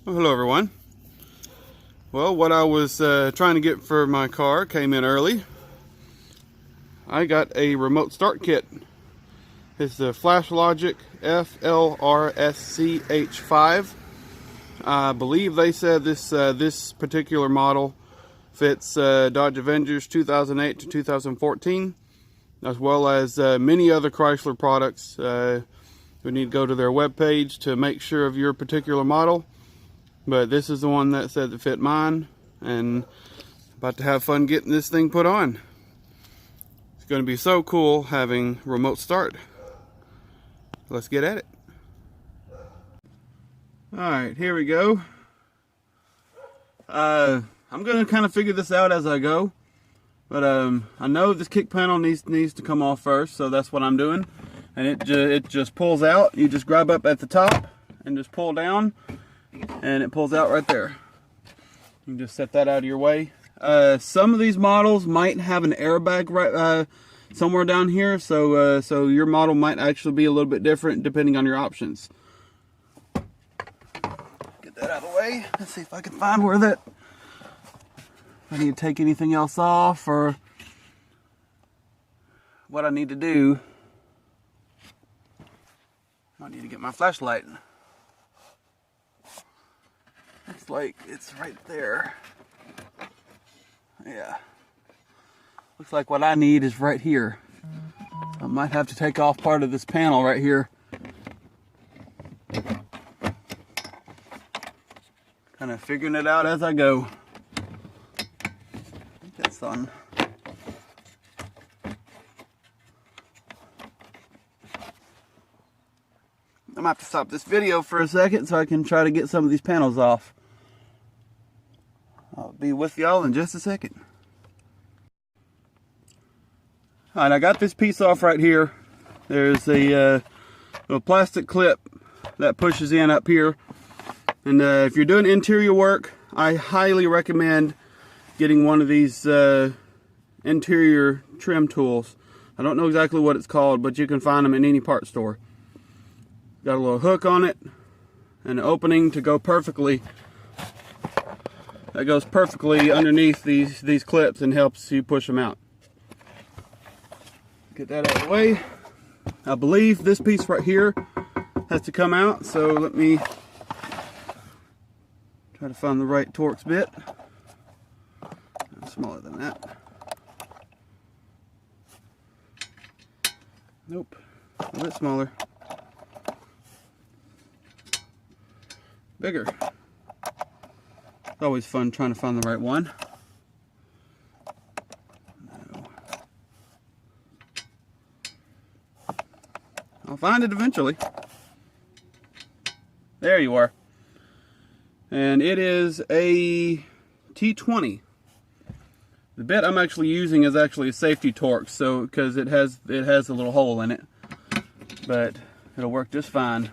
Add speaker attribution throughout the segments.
Speaker 1: Well, hello everyone. Well, what I was trying to get for my car came in early. I got a remote start kit. It's the Flashlogic FLRSCH5. I believe they said this particular model fits Dodge Avengers 2008 to 2014, as well as many other Chrysler products. We need to go to their webpage to make sure of your particular model. But this is the one that said it fit mine, and about to have fun getting this thing put on. It's going to be so cool having remote start. Let's get at it. Alright, here we go. I'm going to kind of figure this out as I go. But I know this kick panel needs to come off first, so that's what I'm doing. And it just pulls out. You just grab up at the top and just pull down, and it pulls out right there. You can just set that out of your way. Some of these models might have an airbag right somewhere down here, so your model might actually be a little bit different depending on your options. Get that out of the way. Let's see if I can find where that. If I need to take anything else off, or what I need to do. I need to get my flashlight. Looks like it's right there. Yeah. Looks like what I need is right here. I might have to take off part of this panel right here. Kind of figuring it out as I go. I think that's on. I'm gonna have to stop this video for a second so I can try to get some of these panels off. I'll be with y'all in just a second. Alright, I got this piece off right here. There's a little plastic clip that pushes in up here. And if you're doing interior work, I highly recommend getting one of these interior trim tools. I don't know exactly what it's called, but you can find them in any part store. Got a little hook on it and an opening to go perfectly. That goes perfectly underneath these clips and helps you push them out. Get that out of the way. I believe this piece right here has to come out, so let me try to find the right Torx bit. Smaller than that. Nope, a bit smaller. Bigger. It's always fun trying to find the right one. No. I'll find it eventually. There you are. And it is a T20. The bit I'm actually using is actually a safety Torx, so because it has a little hole in it, but it'll work just fine.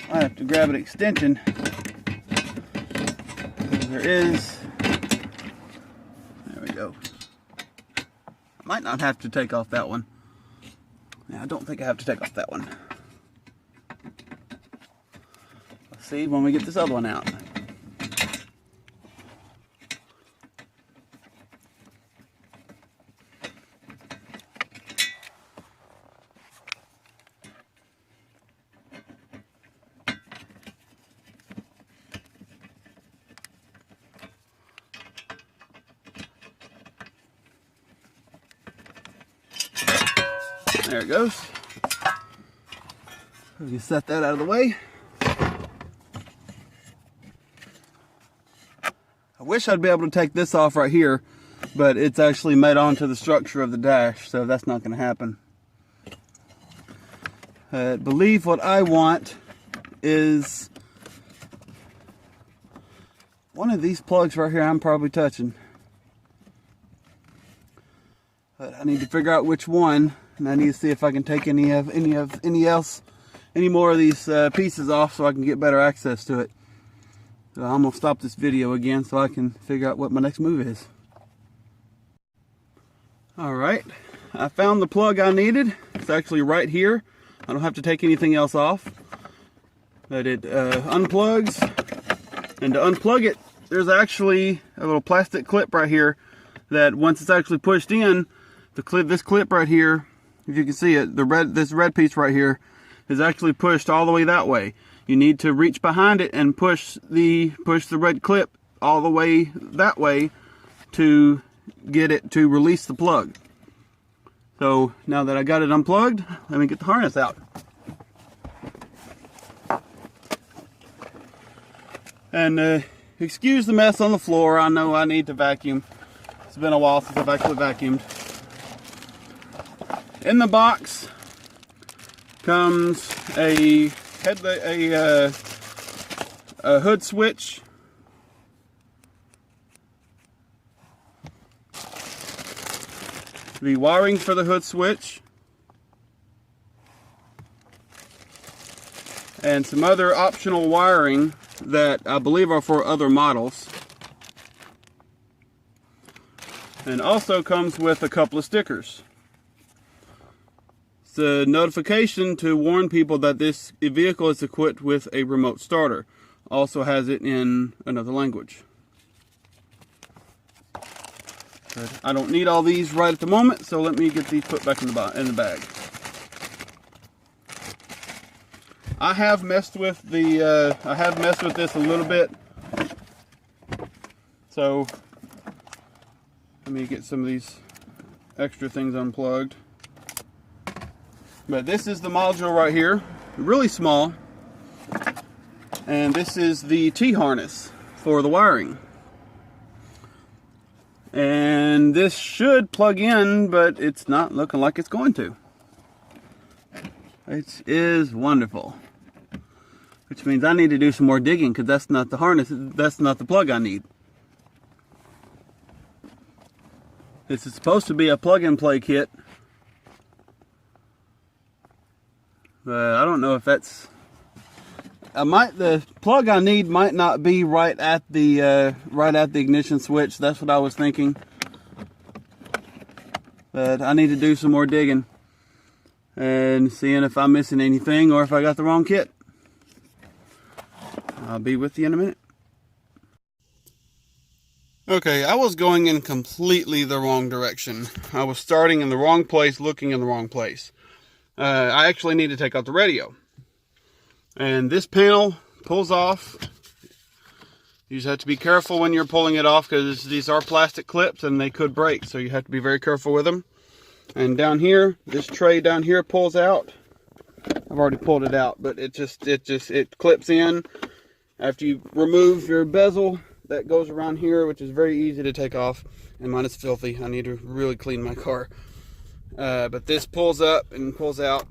Speaker 1: I have to grab an extension. There is. There we go. I might not have to take off that one. Yeah, I don't think I have to take off that one. Let's see when we get this other one out. There it goes. We can set that out of the way. I wish I'd be able to take this off right here, but it's actually made onto the structure of the dash, so that's not going to happen. I believe what I want is one of these plugs right here I'm probably touching. But I need to figure out which one, and I need to see if I can take any more of these pieces off so I can get better access to it. So I'm gonna stop this video again so I can figure out what my next move is. All right, I found the plug I needed. It's actually right here. I don't have to take anything else off. But it unplugs, and to unplug it, there's actually a little plastic clip right here that once it's actually pushed in, this clip right here, if you can see it, this red piece right here is actually pushed all the way that way. You need to reach behind it and push the red clip all the way that way to get it to release the plug. So now that I got it unplugged, let me get the harness out. And excuse the mess on the floor. I know I need to vacuum. It's been a while since I've actually vacuumed. In the box comes a hood switch, the wiring for the hood switch, and some other optional wiring that I believe are for other models. And also comes with a couple of stickers. It's a notification to warn people that this vehicle is equipped with a remote starter. Also has it in another language. But I don't need all these right at the moment, so let me get these put back in the bag. I have messed with this a little bit. So let me get some of these extra things unplugged. But this is the module right here, really small. And this is the T-harness for the wiring. And this should plug in, but it's not looking like it's going to. It is wonderful. Which means I need to do some more digging, because that's not the harness, that's not the plug I need. This is supposed to be a plug-and-play kit. But I don't know if that's... the plug I need might not be right at the ignition switch. That's what I was thinking. But I need to do some more digging and seeing if I'm missing anything or if I got the wrong kit. I'll be with you in a minute. Okay, I was going in completely the wrong direction. I was starting in the wrong place, looking in the wrong place. I actually need to take out the radio. And this panel pulls off. You just have to be careful when you're pulling it off, because these are plastic clips and they could break, so you have to be very careful with them. And down here, this tray down here pulls out. I've already pulled it out, but it clips in. After you remove your bezel that goes around here, which is very easy to take off, and mine is filthy. I need to really clean my car. But this pulls up and pulls out,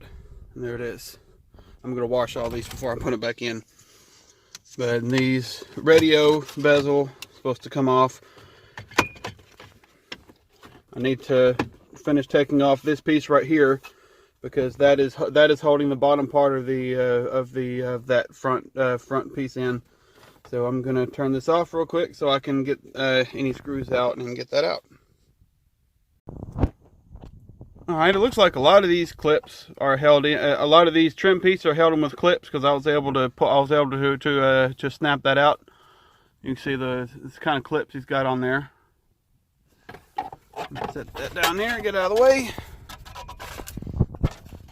Speaker 1: and there it is. I'm going to wash all these before I put it back in. But these radio bezel supposed to come off. I need to finish taking off this piece right here, because that is holding the bottom part of that front piece in. So I'm going to turn this off real quick so I can get any screws out and get that out. Alright, it looks like a lot of these clips are held in. A lot of these trim pieces are held in with clips, because I was able to snap that out. You can see this kind of clips he's got on there. Set that down there, get out of the way,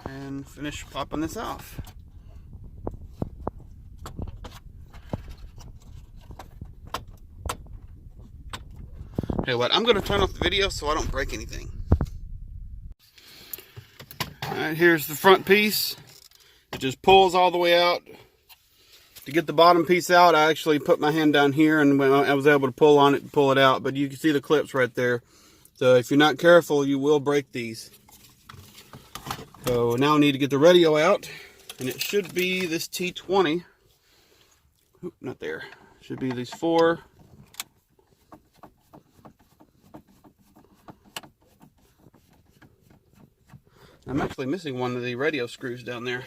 Speaker 1: and finish popping this off. Hey, what? I'm going to turn off the video so I don't break anything. Alright, here's the front piece. It just pulls all the way out. To get the bottom piece out, I actually put my hand down here, and when I was able to pull on it and pull it out. But you can see the clips right there. So if you're not careful, you will break these. So now I need to get the radio out, and it should be this T20. Oop, not there. It should be these 4. I'm actually missing one of the radio screws down there.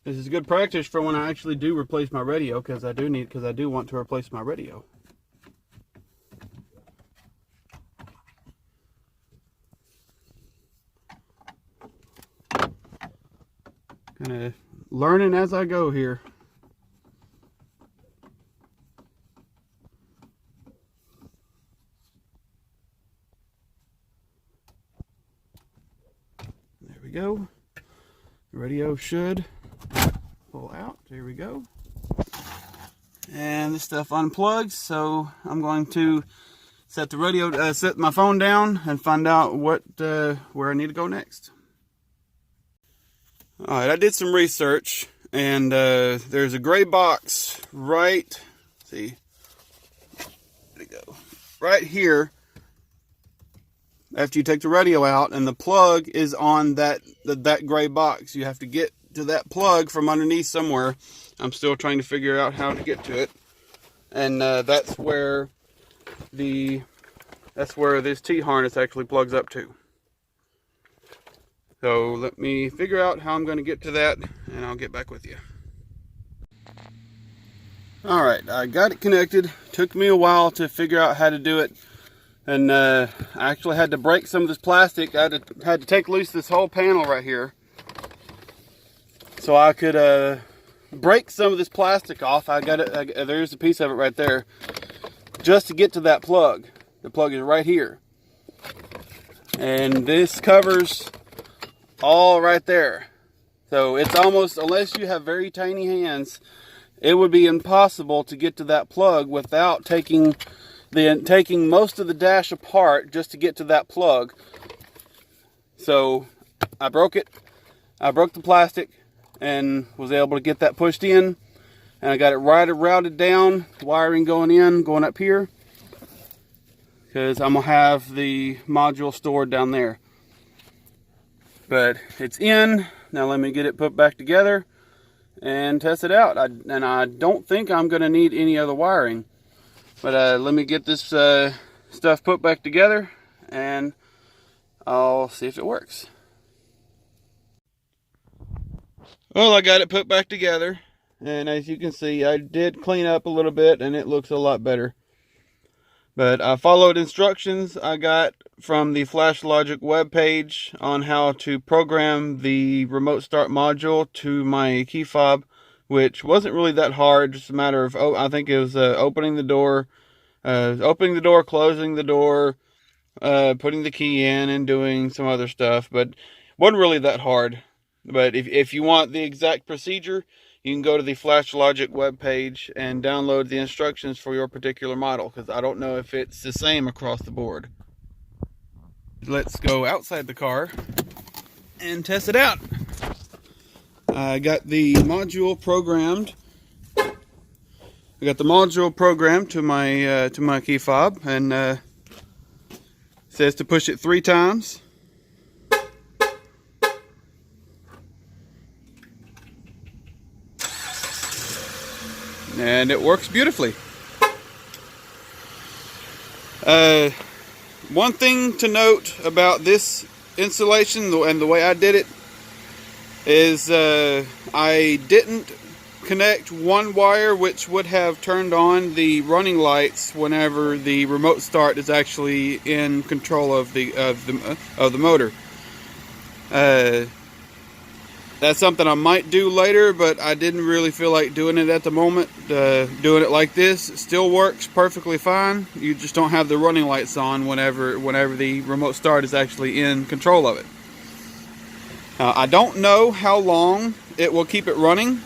Speaker 1: This is good practice for when I actually do replace my radio, because I do want to replace my radio. Kind of learning as I go here. There we go. The radio should pull out. There we go. And this stuff unplugs, so I'm going to set the radio, set my phone down and find out where I need to go next. Alright, I did some research, and there's a gray box right, see, there we go, right here after you take the radio out, and the plug is on that gray box. You have to get to that plug from underneath somewhere. I'm still trying to figure out how to get to it, and that's where this T-harness actually plugs up to. So let me figure out how I'm going to get to that, and I'll get back with you. Alright, I got it connected. Took me a while to figure out how to do it. And I actually had to break some of this plastic. I had to take loose this whole panel right here, so I could break some of this plastic off. I got it. There's a piece of it right there, just to get to that plug. The plug is right here, and this covers all right there. So it's almost, unless you have very tiny hands, it would be impossible to get to that plug without taking most of the dash apart just to get to that plug. So I broke it. I broke the plastic and was able to get that pushed in, and I got it routed down, wiring going in, going up here, because I'm gonna have the module stored down there. But it's in. Now let me get it put back together and test it out. And I don't think I'm going to need any other wiring. But let me get this stuff put back together, and I'll see if it works. Well, I got it put back together, and as you can see, I did clean up a little bit, and it looks a lot better. But I followed instructions I got from the Flashlogic webpage on how to program the remote start module to my key fob, which wasn't really that hard. Just a matter of, I think it was opening the door, closing the door, putting the key in, and doing some other stuff. But wasn't really that hard. But if you want the exact procedure, you can go to the Flashlogic webpage and download the instructions for your particular model, because I don't know if it's the same across the board. Let's go outside the car and test it out. I got the module programmed. I got the module programmed to my key fob, and it says to push it 3 times. And it works beautifully. One thing to note about this installation and the way I did it is I didn't connect one wire, which would have turned on the running lights whenever the remote start is actually in control of the motor. That's something I might do later, but I didn't really feel like doing it at the moment. Doing it like this still works perfectly fine. You just don't have the running lights on whenever the remote start is actually in control of it. I don't know how long it will keep it running.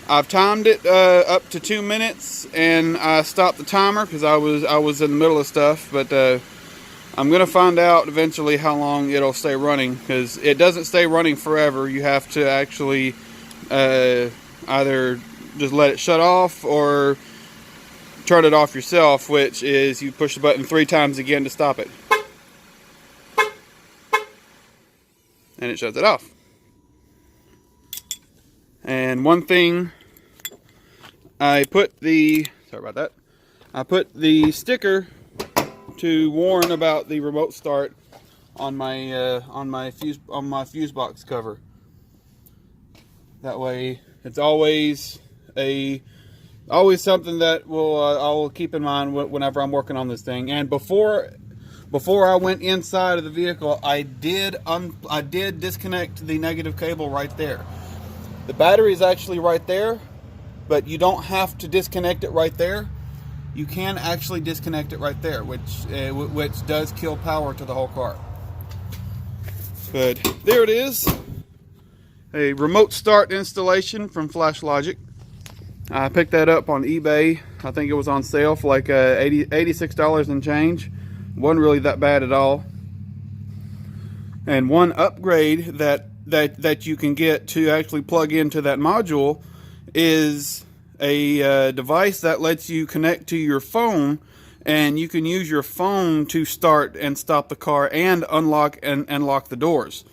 Speaker 1: I've timed it up to 2 minutes, and I stopped the timer because I was in the middle of stuff. But I'm gonna find out eventually how long it'll stay running, because it doesn't stay running forever. You have to actually either just let it shut off or turn it off yourself, which is you push the button 3 times again to stop it, and it shuts it off. And one thing, I put the sticker to warn about the remote start on my fuse box cover. That way, it's always something that I'll keep in mind whenever I'm working on this thing. And before I went inside of the vehicle, I did disconnect the negative cable right there. The battery is actually right there, but you don't have to disconnect it right there. You can actually disconnect it right there, which does kill power to the whole car. But there it is, a remote start installation from Flashlogic. I picked that up on eBay. I think it was on sale for like $86 and change. Wasn't really that bad at all. And one upgrade that you can get to actually plug into that module is a device that lets you connect to your phone, and you can use your phone to start and stop the car and unlock and lock the doors.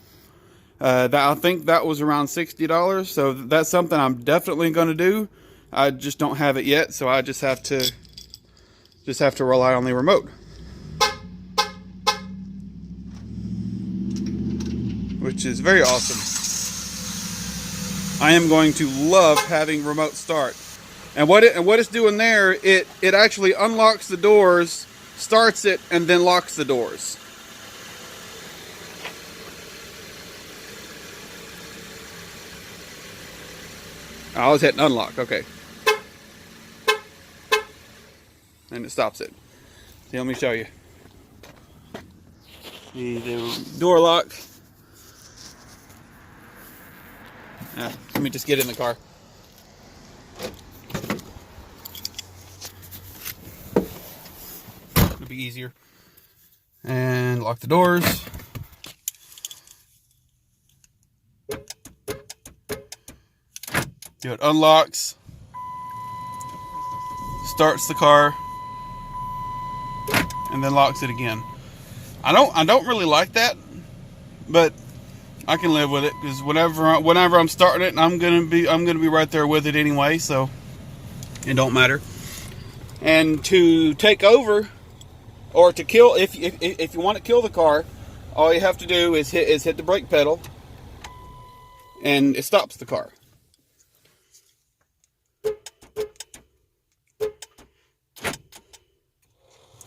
Speaker 1: I think that was around $60, so that's something I'm definitely going to do. I just don't have it yet, so I just have to rely on the remote, which is very awesome. I am going to love having remote start. And what it's doing there, it actually unlocks the doors, starts it, and then locks the doors. I was hitting unlock, okay. And it stops it. See, let me show you. The door lock. Let me just get in the car. It'll be easier. And lock the doors. It unlocks, starts the car, and then locks it again. I don't really like that, but I can live with it, because whenever I'm starting it, I'm gonna be right there with it anyway, so it don't matter. And to take over, or to kill, if you want to kill the car, all you have to do is hit the brake pedal, and it stops the car.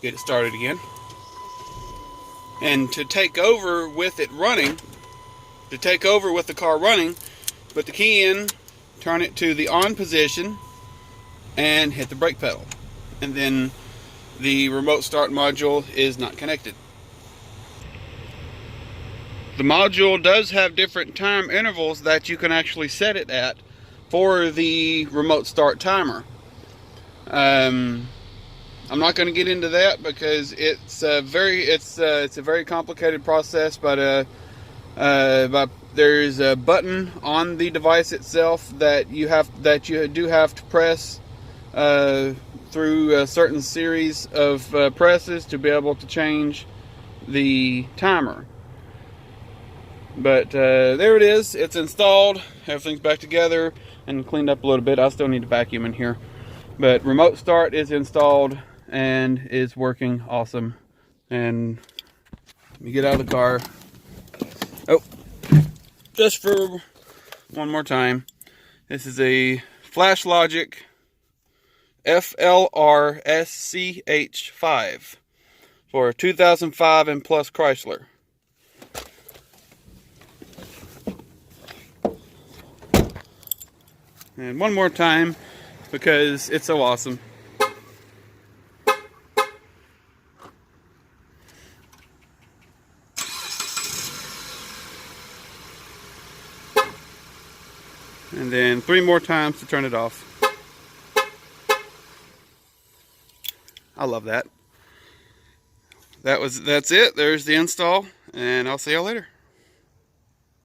Speaker 1: Get it started again. And to take over with it running, to take over with the car running, put the key in, turn it to the on position, and hit the brake pedal. And then the remote start module is not connected. The module does have different time intervals that you can actually set it at for the remote start timer. I'm not going to get into that because it's a very complicated process, but there's a button on the device itself that you do have to press through a certain series of presses to be able to change the timer. But there it is. It's installed. Everything's back together and cleaned up a little bit. I still need to vacuum in here. But remote start is installed and is working awesome. And let me get out of the car. Oh, just for one more time, this is a Flashlogic FLRSCH5 for 2005 and plus Chrysler. And one more time, because it's so awesome. And then 3 more times to turn it off. I love that. That's it. There's the install, and I'll see y'all later.